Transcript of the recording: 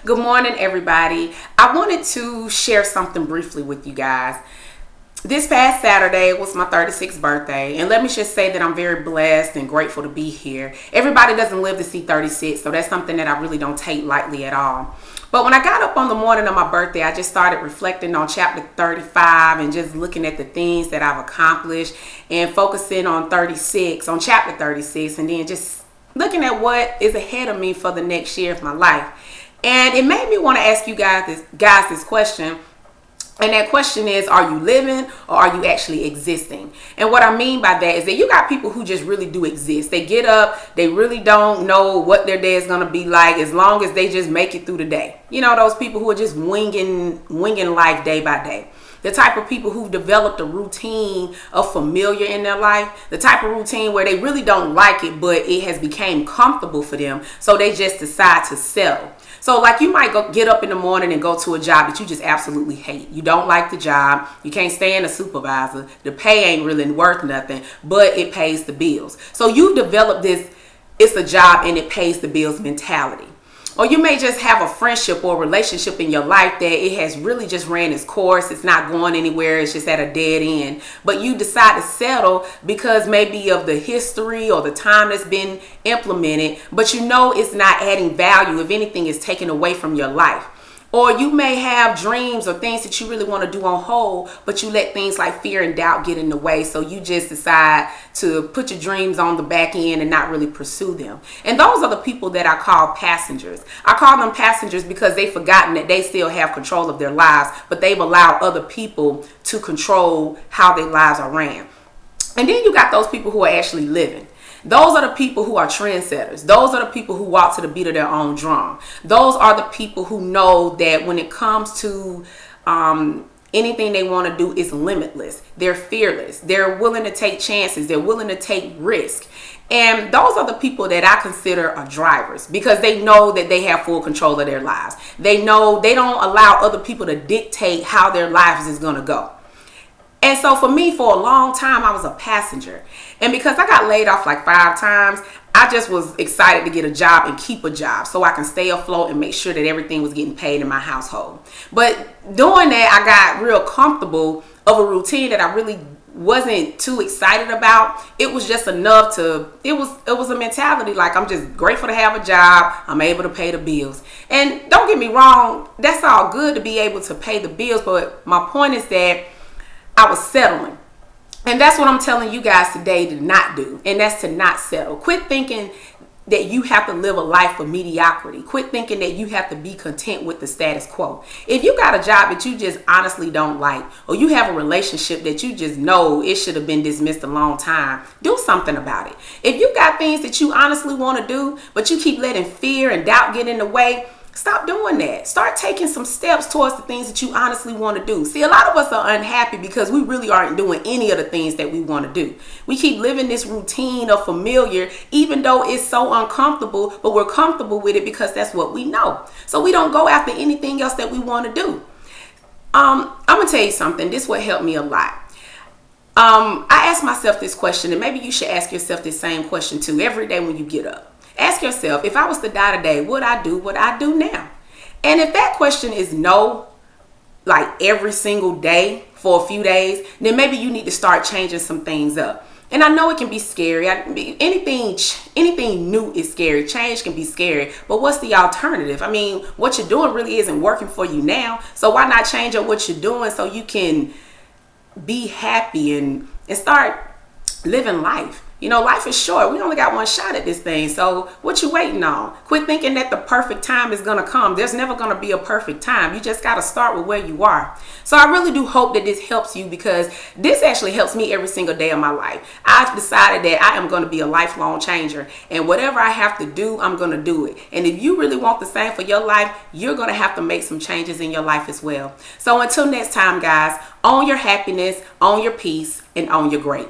Good morning, everybody. I wanted to share something briefly with you guys. This past Saturday was my 36th birthday, and let me just say that I'm very blessed and grateful to be here. Everybody doesn't live to see 36, so that's something that I really don't take lightly at all. But when I got up on the morning of my birthday, I just started reflecting on chapter 35 and just looking at the things that I've accomplished and focusing on chapter 36, and then just looking at what is ahead of me for the next year of my life. And it made me want to ask you guys this question. And that question is, are you living or are you actually existing? And what I mean by that is that you got people who just really do exist. They get up, they really don't know what their day is going to be like as long as they just make it through the day. You know, those people who are just winging life day by day. The type of people who've developed a routine of familiar in their life. The type of routine where they really don't like it, but it has become comfortable for them. So they just decide to settle. So like you might get up in the morning and go to a job that you just absolutely hate. You don't like the job. You can't stand a supervisor. The pay ain't really worth nothing, but it pays the bills. So you've developed this, it's a job and it pays the bills mentality. Or you may just have a friendship or relationship in your life that it has really just ran its course. It's not going anywhere. It's just at a dead end. But you decide to settle because maybe of the history or the time that's been implemented. But you know it's not adding value. If anything, is taken away from your life. Or you may have dreams or things that you really want to do on hold, but you let things like fear and doubt get in the way. So you just decide to put your dreams on the back end and not really pursue them. And those are the people that I call passengers. I call them passengers because they've forgotten that they still have control of their lives, but they've allowed other people to control how their lives are ran. And then you got those people who are actually living. Those are the people who are trendsetters. Those are the people who walk to the beat of their own drum. Those are the people who know that when it comes to anything they want to do is limitless. They're fearless. They're willing to take chances. They're willing to take risks. And those are the people that I consider are drivers because they know that they have full control of their lives. They know they don't allow other people to dictate how their lives is going to go. And so for me, for a long time, I was a passenger. And because I got laid off like 5 times, I just was excited to get a job and keep a job so I can stay afloat and make sure that everything was getting paid in my household. But doing that, I got real comfortable of a routine that I really wasn't too excited about. It was just enough it was a mentality like I'm just grateful to have a job. I'm able to pay the bills. And don't get me wrong, that's all good to be able to pay the bills. But my point is that I was settling. And that's what I'm telling you guys today to not do. And that's to not settle. Quit thinking that you have to live a life of mediocrity. Quit thinking that you have to be content with the status quo. If you got a job that you just honestly don't like, or you have a relationship that you just know it should have been dismissed a long time, do something about it. If you got things that you honestly want to do, but you keep letting fear and doubt get in the way, stop doing that. Start taking some steps towards the things that you honestly want to do. See, a lot of us are unhappy because we really aren't doing any of the things that we want to do. We keep living this routine of familiar, even though it's so uncomfortable, but we're comfortable with it because that's what we know. So we don't go after anything else that we want to do. I'm going to tell you something. This will help me a lot. I ask myself this question, and maybe you should ask yourself this same question too every day when you get up. Ask yourself, if I was to die today, would I do what I do now? And if that question is no, like every single day for a few days, then maybe you need to start changing some things up. And I know it can be scary. Anything new is scary. Change can be scary. But what's the alternative? I mean, what you're doing really isn't working for you now. So why not change up what you're doing so you can be happy and start living life? You know, life is short. We only got one shot at this thing. So what you waiting on? Quit thinking that the perfect time is going to come. There's never going to be a perfect time. You just got to start with where you are. So I really do hope that this helps you because this actually helps me every single day of my life. I've decided that I am going to be a lifelong changer. And whatever I have to do, I'm going to do it. And if you really want the same for your life, you're going to have to make some changes in your life as well. So until next time, guys, own your happiness, own your peace, and own your great.